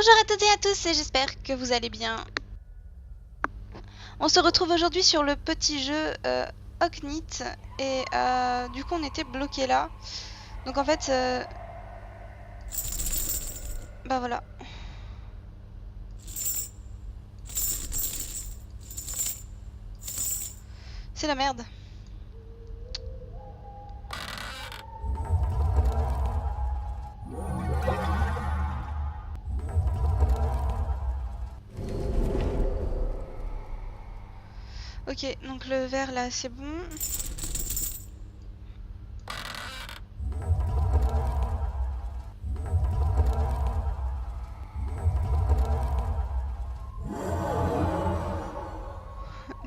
Bonjour à toutes et à tous et j'espère que vous allez bien. On se retrouve aujourd'hui sur le petit jeu Oknytt et du coup on était bloqué là. Donc en fait, bah voilà. C'est la merde. Ok, donc le vert là c'est bon.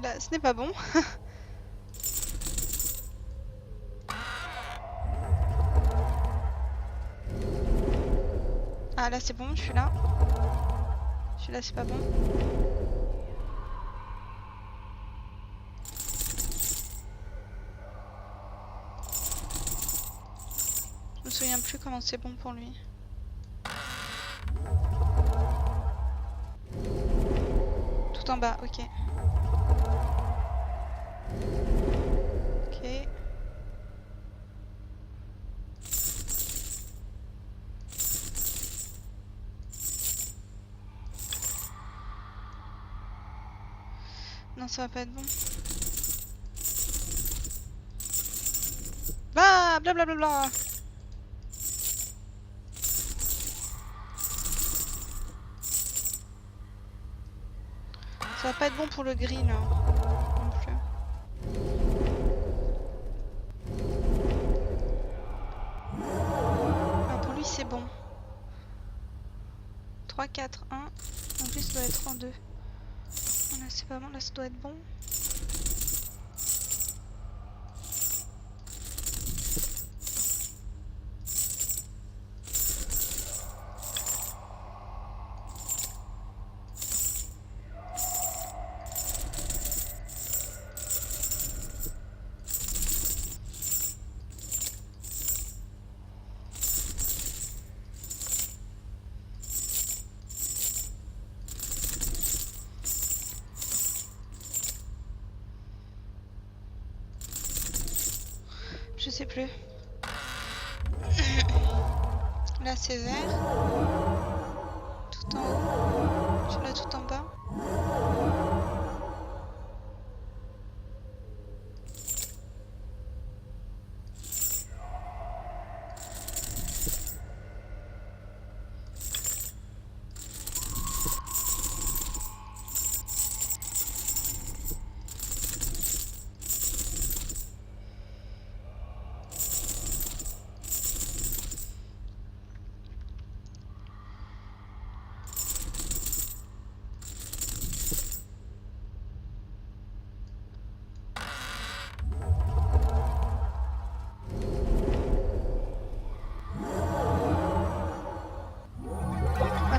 Là ce n'est pas bon. Ah là c'est bon, je suis là. Celui-là c'est pas bon. Je me souviens plus comment c'est bon pour lui. Tout en bas, ok. Ok. Non, ça va pas être bon. Bah, blablabla. Ça va pas être bon pour le gris là. Non plus. Ah, pour lui c'est bon. 3, 4, 1. En plus ça doit être en 2. Là c'est pas bon, là ça doit être bon. Je sais plus. Là c'est vert. Tout en haut. Celui-là tout en bas.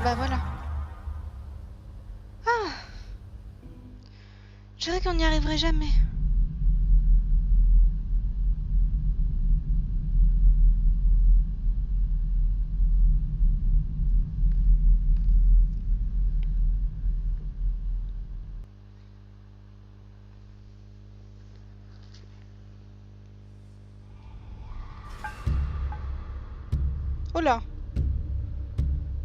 Ah bah voilà. Ah, je dirais qu'on n'y arriverait jamais. Oh là.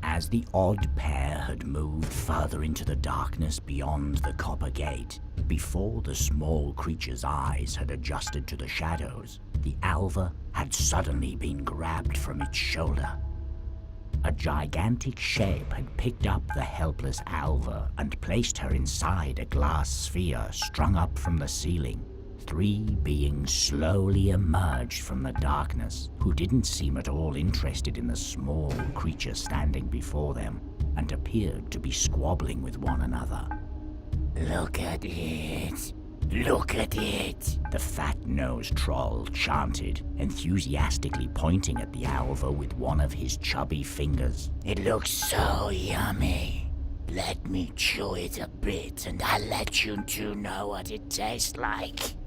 As the odd pair had moved further into the darkness beyond the copper gate, before the small creature's eyes had adjusted to the shadows, the Alva had suddenly been grabbed from its shoulder. A gigantic shape had picked up the helpless Alva and placed her inside a glass sphere strung up from the ceiling. 3 beings slowly emerged from the darkness, who didn't seem at all interested in the small creature standing before them, and appeared to be squabbling with one another. "Look at it! Look at it!" the fat-nosed troll chanted, enthusiastically pointing at the Alva with one of his chubby fingers. "It looks so yummy! Let me chew it a bit and I'll let you two know what it tastes like."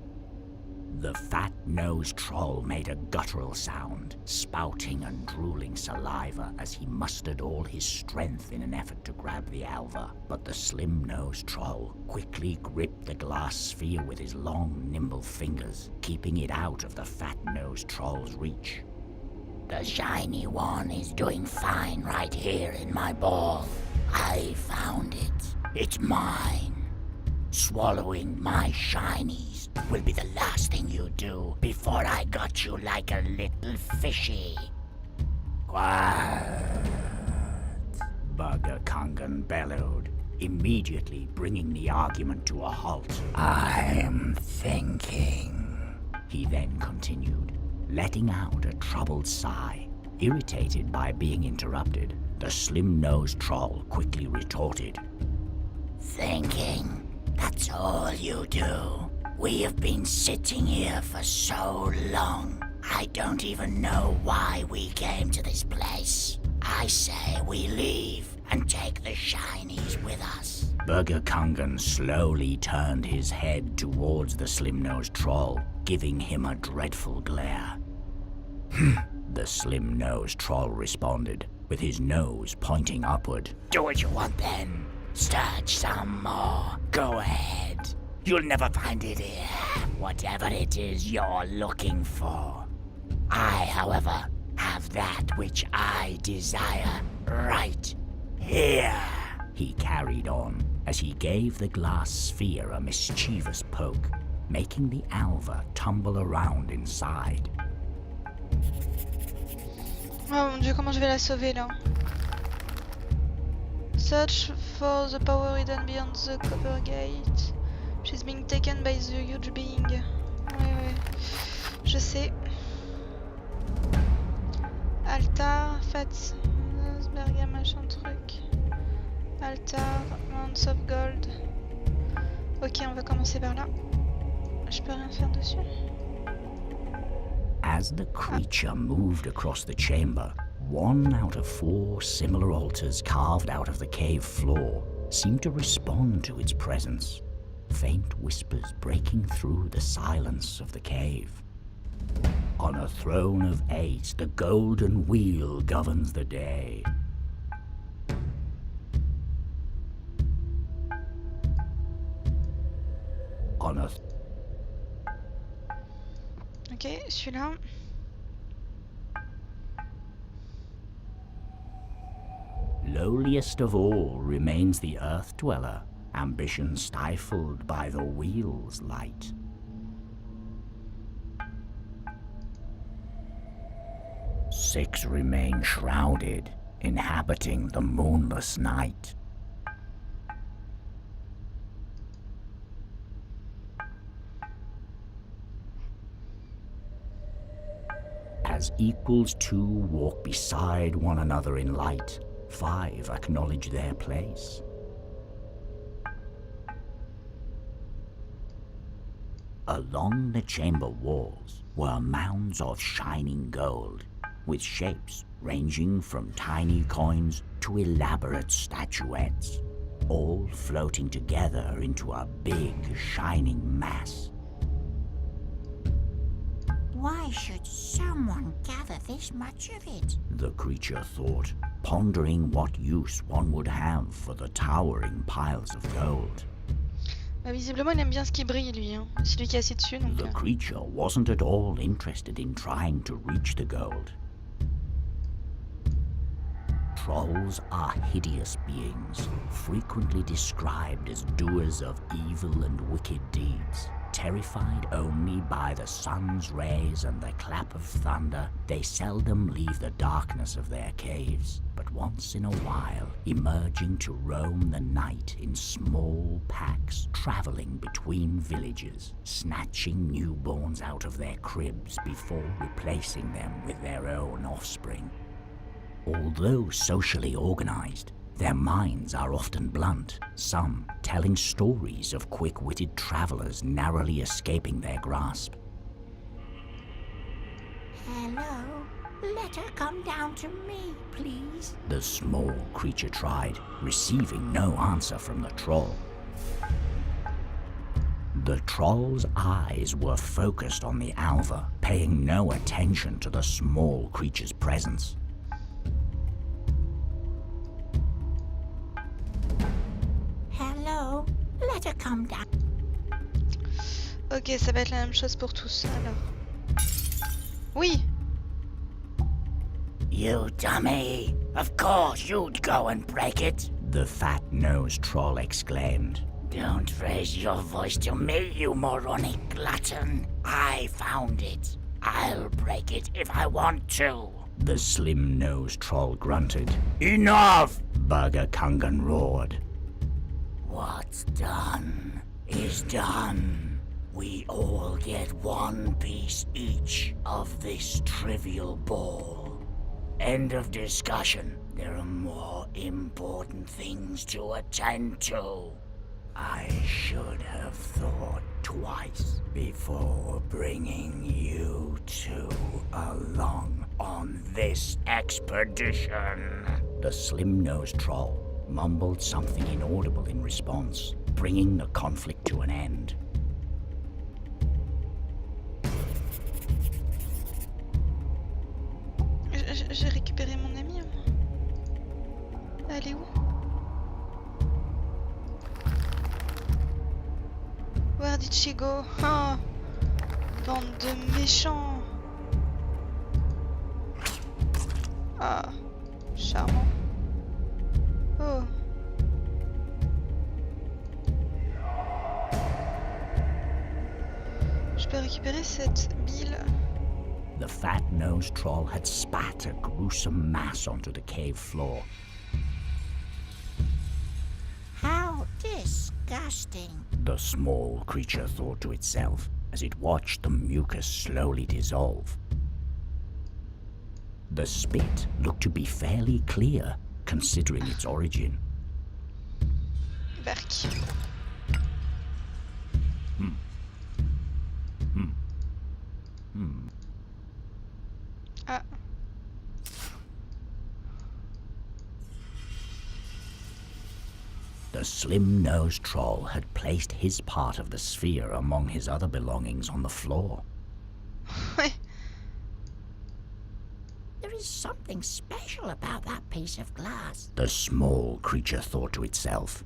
The fat-nosed troll made a guttural sound, spouting and drooling saliva as he mustered all his strength in an effort to grab the alva. But the slim-nosed troll quickly gripped the glass sphere with his long, nimble fingers, keeping it out of the fat-nosed troll's reach. The shiny one is doing fine right here in my ball. I found it. It's mine. Swallowing my shinies will be the last thing you do before I got you like a little fishy. Quiet, Burger Kangan bellowed, immediately bringing the argument to a halt. I'm thinking, he then continued, letting out a troubled sigh. Irritated by being interrupted, the slim-nosed troll quickly retorted. Thinking? That's all you do. We have been sitting here for so long. I don't even know why we came to this place. I say we leave and take the shinies with us. Burger Kangan slowly turned his head towards the slim-nosed troll, giving him a dreadful glare. The slim-nosed troll responded, with his nose pointing upward. Do what you want then. Search some more. Go ahead. You'll never find it here, whatever it is you're looking for. I, however, have that which I desire right here. He carried on as he gave the glass sphere a mischievous poke, making the alva tumble around inside. Oh mon dieu, comment je vais la sauver là? Search for the power hidden beyond the copper gate. She's being taken by the huge being. Ouais, je sais. Altar, Fat, Berga, machin truc. Altar, Mounts of Gold. Ok, on va commencer par là. Je peux rien faire dessus. As the creature moved across the chamber, 1 out of 4 similar altars carved out of the cave floor seemed to respond to its presence, faint whispers breaking through the silence of the cave. On a throne of 8, the golden wheel governs the day. On a Ok, celui-là. Lowliest of all remains the Earth Dweller, ambition stifled by the wheel's light. Six remain shrouded, inhabiting the moonless night. As equals 2 walk beside one another in light, 5 acknowledge their place. Along the chamber walls were mounds of shining gold, with shapes ranging from tiny coins to elaborate statuettes, all floating together into a big, shining mass. Why should someone gather this much of it? The creature thought, pondering what use one would have for the towering piles of gold. Bah, visiblement, il aime bien ce qui brille, lui. Hein. C'est lui qui est assis dessus, donc... The creature wasn't at all interested in trying to reach the gold. Trolls are hideous beings, frequently described as doers of evil and wicked deeds. Terrified only by the sun's rays and the clap of thunder, they seldom leave the darkness of their caves, but once in a while, emerging to roam the night in small packs, traveling between villages, snatching newborns out of their cribs before replacing them with their own offspring. Although socially organized, their minds are often blunt, some telling stories of quick-witted travelers narrowly escaping their grasp. Hello? Let her come down to me, please. The small creature tried, receiving no answer from the troll. The troll's eyes were focused on the alva, paying no attention to the small creature's presence. Hello, let her come down. Ok, ça va être la même chose pour tous, alors. Oui! You dummy! Of course you'd go and break it! The fat-nosed troll exclaimed. Don't raise your voice to me, you moronic glutton. I found it. I'll break it if I want to. The slim-nosed troll grunted. Enough! Burger Kungan roared. What's done is done. We all get one piece each of this trivial ball. End of discussion. There are more important things to attend to. I should have thought twice before bringing you two along on this expedition. The slim-nosed troll mumbled something inaudible in response, bringing the conflict to an end. J'ai récupéré mon ami. Elle est où? Where did she go? Oh, bande de méchants. Ah, charmant. Oh. Je peux récupérer cette bile. The fat-nosed troll had spat a gruesome mass onto the cave floor. How disgusting. The small creature thought to itself as it watched the mucus slowly dissolve. The spit looked to be fairly clear, considering its origin. Berk. Ah. The slim-nosed troll had placed his part of the sphere among his other belongings on the floor. Ouais. There is something special about that piece of glass. The small creature thought to itself.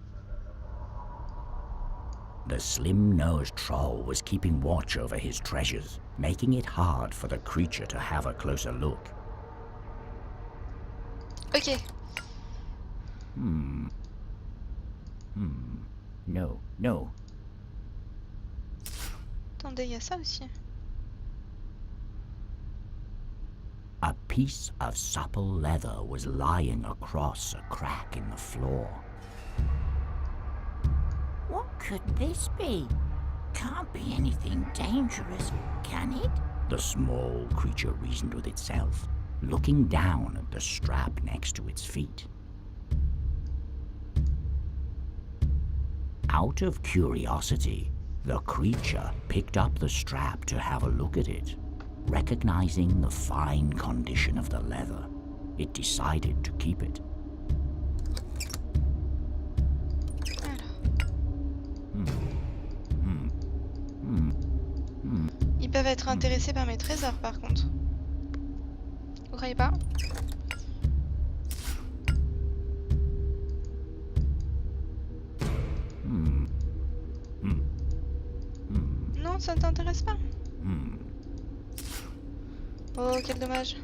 The slim-nosed troll was keeping watch over his treasures, making it hard for the creature to have a closer look. Ok. No. Attendez, il y a ça aussi. A piece of supple leather was lying across a crack in the floor. What could this be? Can't be anything dangerous, can it? The small creature reasoned with itself, looking down at the strap next to its feet. Out of curiosity, the creature picked up the strap to have a look at it. Recognizing the fine condition of the leather, it decided to keep it. Ils peuvent être intéressés par mes trésors par contre. Vous croyez pas? Non, ça ne t'intéresse pas? Oh, quel dommage.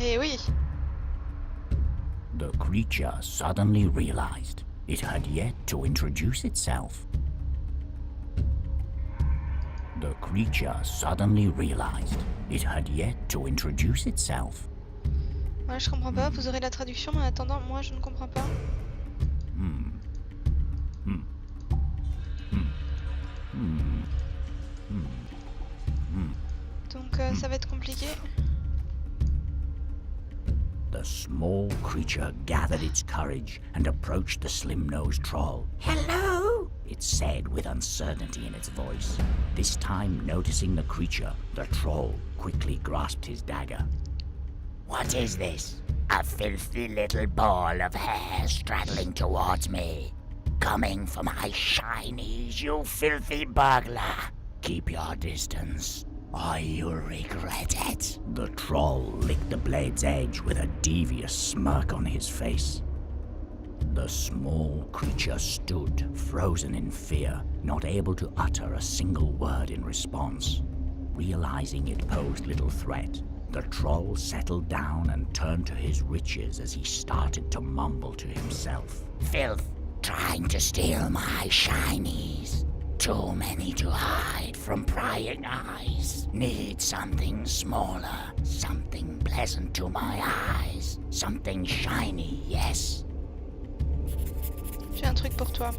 Eh oui. The creature suddenly realized it had yet to introduce itself. The creature suddenly realized it had yet to introduce itself. Ouais, je comprends pas. Vous aurez la traduction, mais en attendant, moi je ne comprends pas. Donc Donc ça va être compliqué. The small creature gathered its courage and approached the slim-nosed troll. Hello? It said with uncertainty in its voice. This time, noticing the creature, the troll quickly grasped his dagger. What is this? A filthy little ball of hair straddling towards me. Coming for my shinies, you filthy burglar. Keep your distance, or you'll regret it. The troll licked the blade's edge with a devious smirk on his face. The small creature stood, frozen in fear, not able to utter a single word in response. Realizing it posed little threat, the troll settled down and turned to his riches as he started to mumble to himself. Filth, trying to steal my shinies. Too many to hide from prying eyes. Need something smaller, something pleasant to my eyes. Something shiny, yes. J'ai un truc pour toi.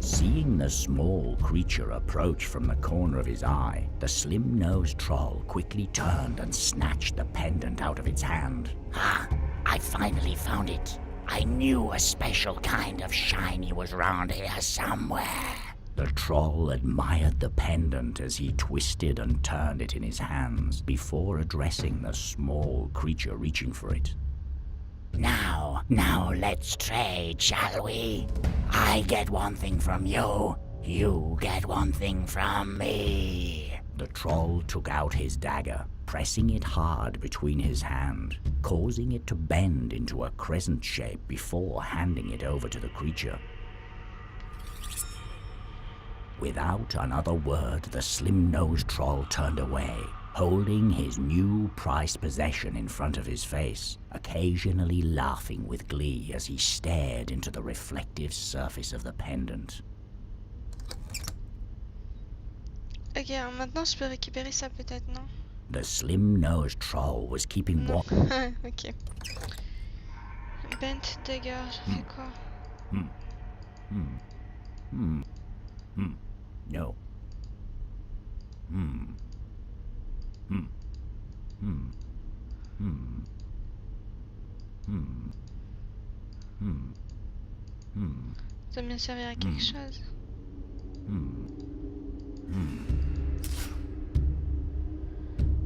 Seeing the small creature approach from the corner of his eye, the slim-nosed troll quickly turned and snatched the pendant out of its hand. Ah, I finally found it. I knew a special kind of shiny was round here somewhere. The troll admired the pendant as he twisted and turned it in his hands before addressing the small creature reaching for it. Now let's trade, shall we? I get one thing from you, you get one thing from me. The troll took out his dagger, pressing it hard between his hand, causing it to bend into a crescent shape before handing it over to the creature. Without another word, the slim-nosed troll turned away, holding his new prized possession in front of his face, occasionally laughing with glee as he stared into the reflective surface of the pendant. Ok, alors maintenant je peux récupérer ça peut-être, non? The slim-nosed troll was keeping watch. Ok. Bent dagger, je fais quoi? No. Ça doit bien servir à quelque chose.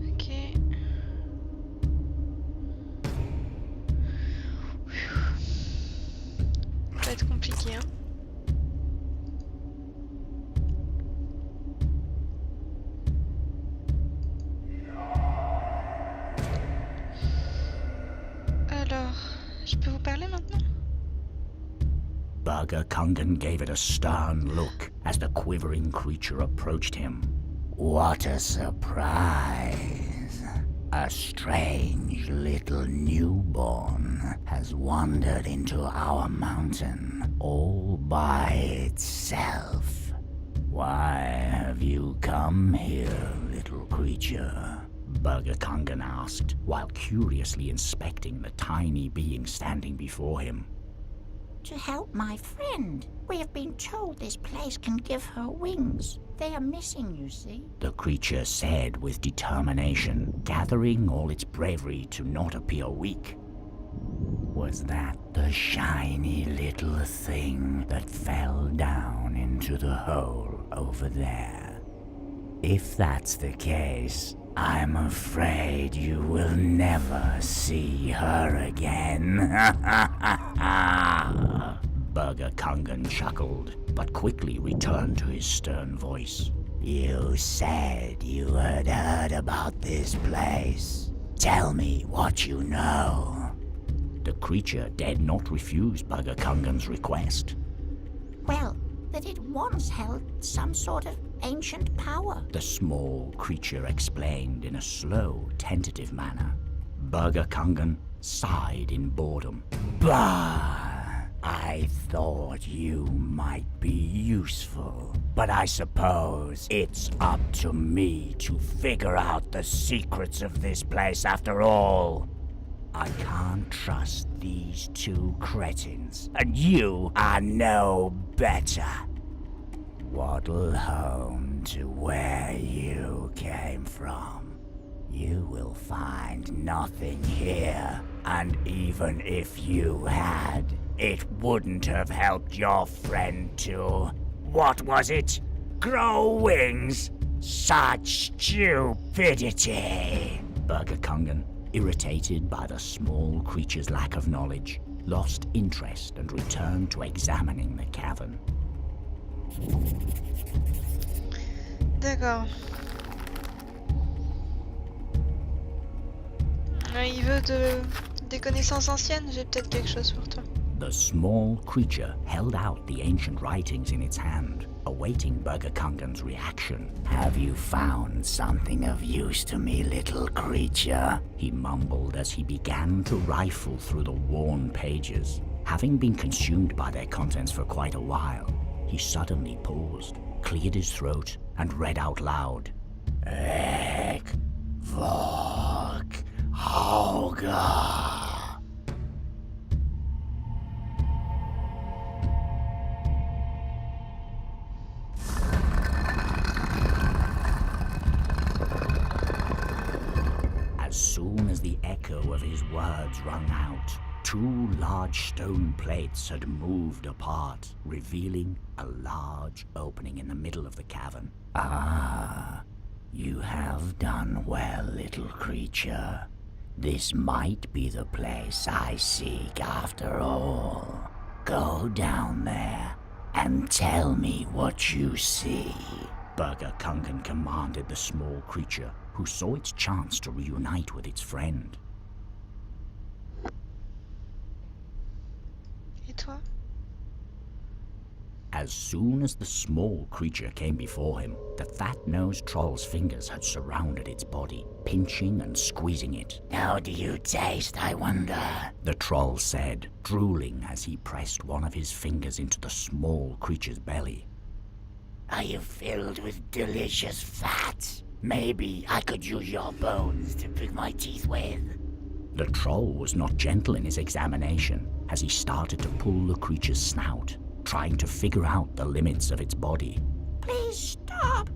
Ok. Ça va être compliqué, hein. Alors, je peux vous parler maintenant? Burger Kungan gave it a stern look as the quivering creature approached him. What a surprise. A strange little newborn has wandered into our mountain all by itself. Why have you come here, little creature? Burger Kungan asked, while curiously inspecting the tiny being standing before him. To help my friend. We have been told this place can give her wings. They are missing, you see. The creature said with determination, gathering all its bravery to not appear weak. Was that the shiny little thing that fell down into the hole over there? If that's the case, I'm afraid you will never see her again. Burger Kungan chuckled, but quickly returned to his stern voice. You said you had heard about this place. Tell me what you know. The creature dared not refuse Burger Kungan's request. Well, that it once held some sort of ancient power. The small creature explained in a slow, tentative manner. Burger Kungan sighed in boredom. Bah! I thought you might be useful, but I suppose it's up to me to figure out the secrets of this place after all. I can't trust these two cretins, and you are no better. Waddle home to where you came from. You will find nothing here, and even if you had, it wouldn't have helped your friend to... what was it? Grow wings? Such stupidity! Burger Kungan, irritated by the small creature's lack of knowledge, lost interest and returned to examining the cavern. D'accord. Il veut des connaissances anciennes, j'ai peut-être quelque chose pour toi. The small creature held out the ancient writings in its hand, awaiting Burger Kungan's reaction. Have you found something of use to me, little creature? He mumbled as he began to rifle through the worn pages. Having been consumed by their contents for quite a while, he suddenly paused, cleared his throat, and read out loud. Ek, Vok, Hoga. As soon as the echo of his words rung out, 2 large stone plates had moved apart, revealing a large opening in the middle of the cavern. Ah, you have done well, little creature. This might be the place I seek after all. Go down there and tell me what you see. Burger Kungan commanded the small creature, who saw its chance to reunite with its friend. Et toi? As soon as the small creature came before him, the fat-nosed troll's fingers had surrounded its body, pinching and squeezing it. How do you taste, I wonder? The troll said, drooling as he pressed one of his fingers into the small creature's belly. Are you filled with delicious fat? Maybe I could use your bones to pick my teeth with. The troll was not gentle in his examination as he started to pull the creature's snout, trying to figure out the limits of its body. Please stop.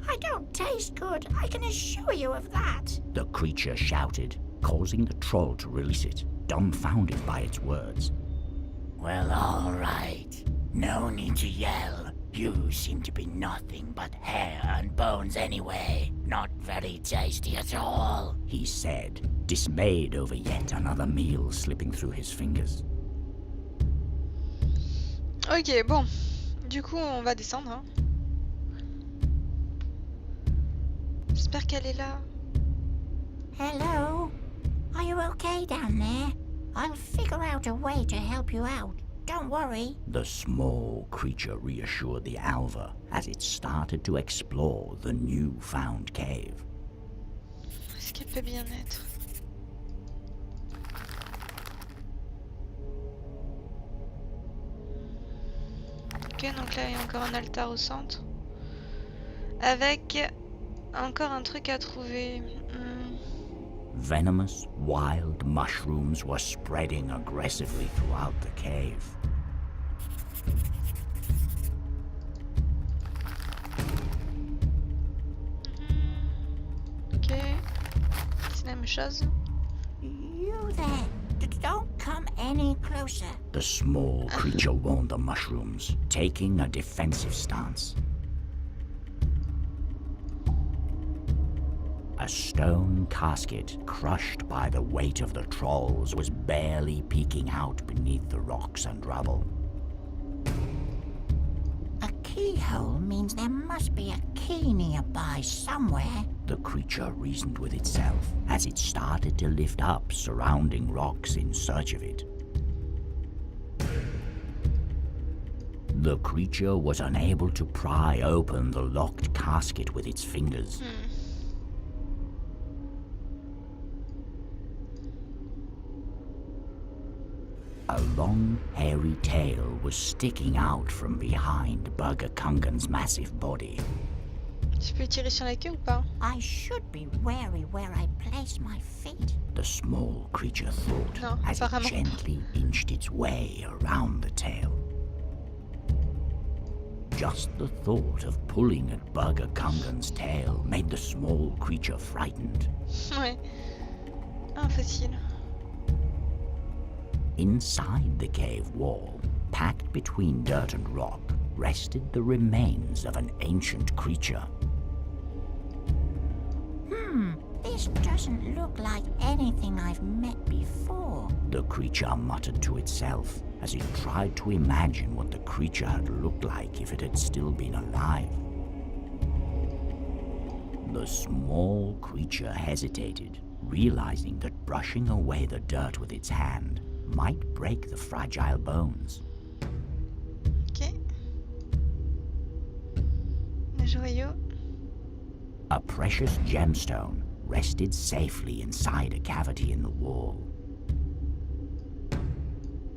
I don't taste good, I can assure you of that. The creature shouted, causing the troll to release it, dumbfounded by its words. Well, all right. No need to yell. You seem to be nothing but hair and bones anyway. Not very tasty at all, he said, dismayed over yet another meal slipping through his fingers. Ok, bon. Du coup, on va descendre. Hein. J'espère qu'elle est là. Hello? Are you okay down there? I'll figure out a way to help you out. Don't worry. The small creature reassured the Alva as it started to explore the new-found cave. Est-ce qu'elle peut bien être? Ok, donc là il y a encore un altar au centre. Avec encore un truc à trouver. Venomous, wild mushrooms were spreading aggressively throughout the cave. Ok, c'est la même chose. You there. Don't come any closer. The small creature warned the mushrooms, taking a defensive stance. A stone casket, crushed by the weight of the trolls, was barely peeking out beneath the rocks and rubble. A keyhole means there must be a key nearby somewhere. The creature reasoned with itself as it started to lift up surrounding rocks in search of it. The creature was unable to pry open the locked casket with its fingers. A long, hairy tail was sticking out from behind Burger Kungan's massive body. Tu peux tirer sur la queue ou pas? I should be wary where I place my feet. The small creature thought No, as it apparemment. gently inched its way around the tail. Just the thought of pulling at Burger Kungan's tail made the small creature frightened. Ouais. Facile. Inside the cave wall, packed between dirt and rock, rested the remains of an ancient creature. This doesn't look like anything I've met before. The creature muttered to itself as it tried to imagine what the creature had looked like if it had still been alive. The small creature hesitated, realizing that brushing away the dirt with its hand might break the fragile bones. Ok. Le joyau. A precious gemstone rested safely inside a cavity in the wall.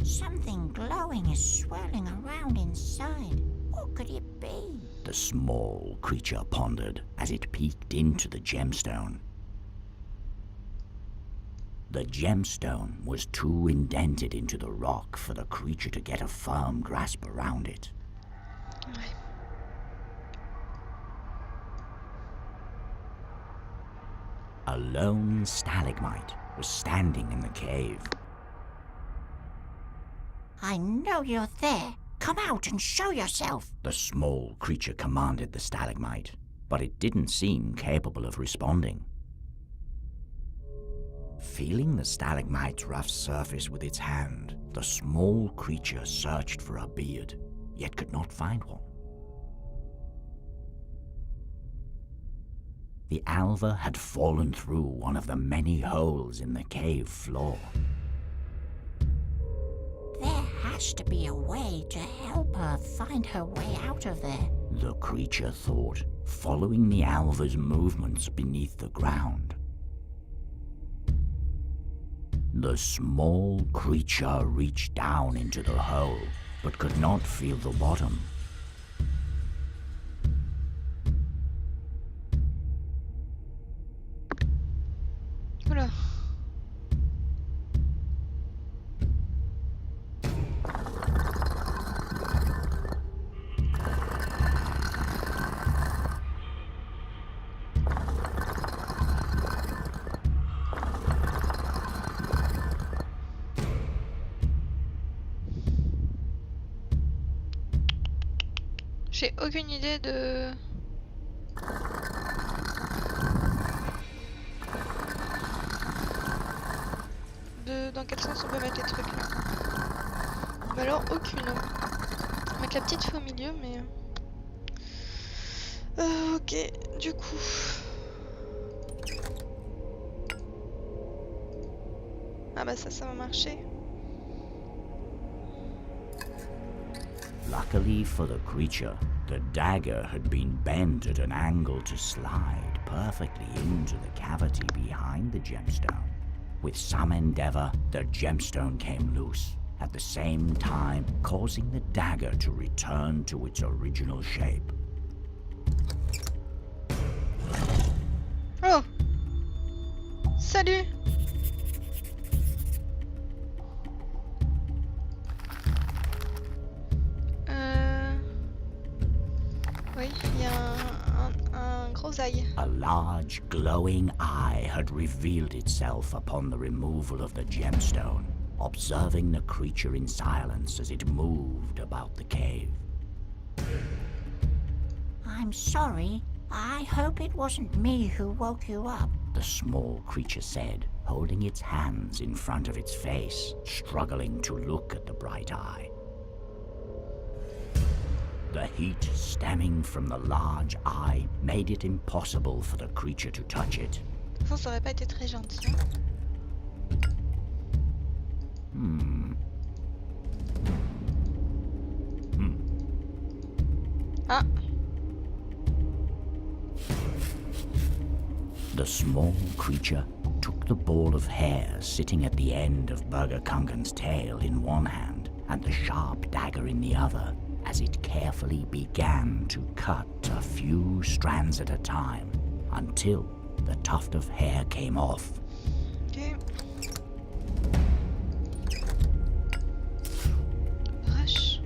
Something glowing is swirling around inside. What could it be? The small creature pondered as it peeked into the gemstone. The gemstone was too indented into the rock for the creature to get a firm grasp around it. Ouais. A lone stalagmite was standing in the cave. I know you're there. Come out and show yourself. The small creature commanded the stalagmite, but it didn't seem capable of responding. Feeling the stalagmite's rough surface with its hand, the small creature searched for a beard, yet could not find one. The alva had fallen through one of the many holes in the cave floor. There has to be a way to help her find her way out of there. The creature thought, following the alva's movements beneath the ground. The small creature reached down into the hole, but could not feel the bottom. Oula. J'ai aucune idée de... dans quel sens on peut mettre les trucs là. Bah alors aucune. Mettre la petite fée au milieu mais... ok, du coup... Ah bah ça va marcher. Luckily for the creature, the dagger had been bent at an angle to slide perfectly into the cavity behind the gemstone. With some endeavor, the gemstone came loose, at the same time causing the dagger to return to its original shape. Oh! Salut! Oui, il y a un gros œil. A large, glowing eye had revealed itself upon the removal of the gemstone, observing the creature in silence as it moved about the cave. I'm sorry. I hope it wasn't me who woke you up. The small creature said, holding its hands in front of its face, struggling to look at the bright eye. The heat stemming from the large eye made it impossible for the creature to touch it. Ça aurait pas été très gentil. Ah! The small creature took the ball of hair sitting at the end of Burger Kungan's tail in one hand and the sharp dagger in the other, as it carefully began to cut a few strands at a time until the tuft of hair came off. Ok. Brush.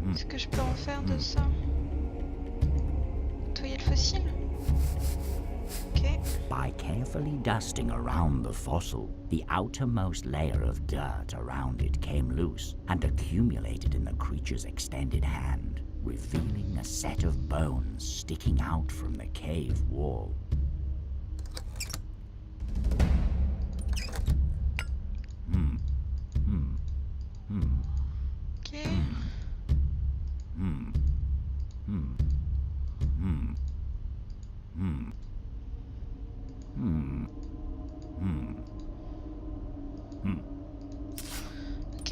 Qu'est-ce que je peux en faire de ça? Nettoyer le fossile? Ok. By carefully dusting around the fossil, the outermost layer of dirt around it came loose and accumulated in the creature's extended hand, revealing a set of bones sticking out from the cave wall. Ok. Ok.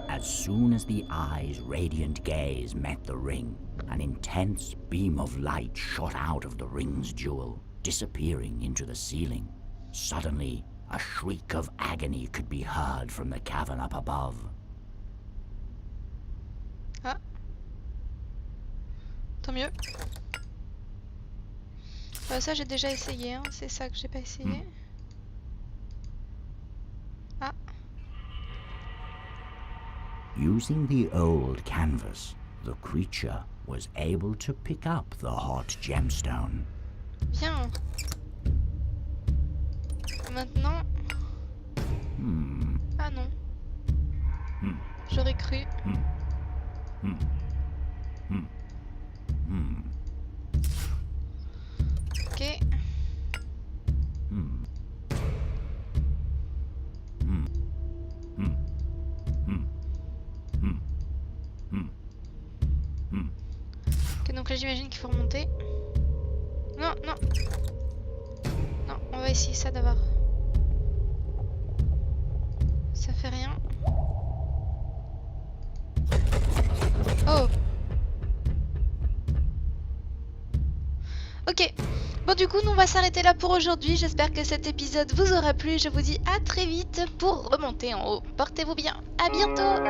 As soon as the eye's radiant gaze met the ring, an intense beam of light shot out of the ring's jewel, disappearing into the ceiling. Suddenly, a shriek of agony could be heard from the cavern up above. Ah. Tant mieux. Ça j'ai déjà essayé, hein. C'est ça que j'ai pas essayé. Ah. Using the old canvas, the creature was able to pick up the hot gemstone. Bien. Maintenant... Ah non. J'aurais cru. Ok. Ok, donc là j'imagine qu'il faut remonter. Non, non. Non, on va essayer ça d'abord. Ça fait rien. Oh. Ok. Bon du coup nous on va s'arrêter là pour aujourd'hui. J'espère que cet épisode vous aura plu. Je vous dis à très vite pour remonter en haut. Portez-vous bien. À bientôt.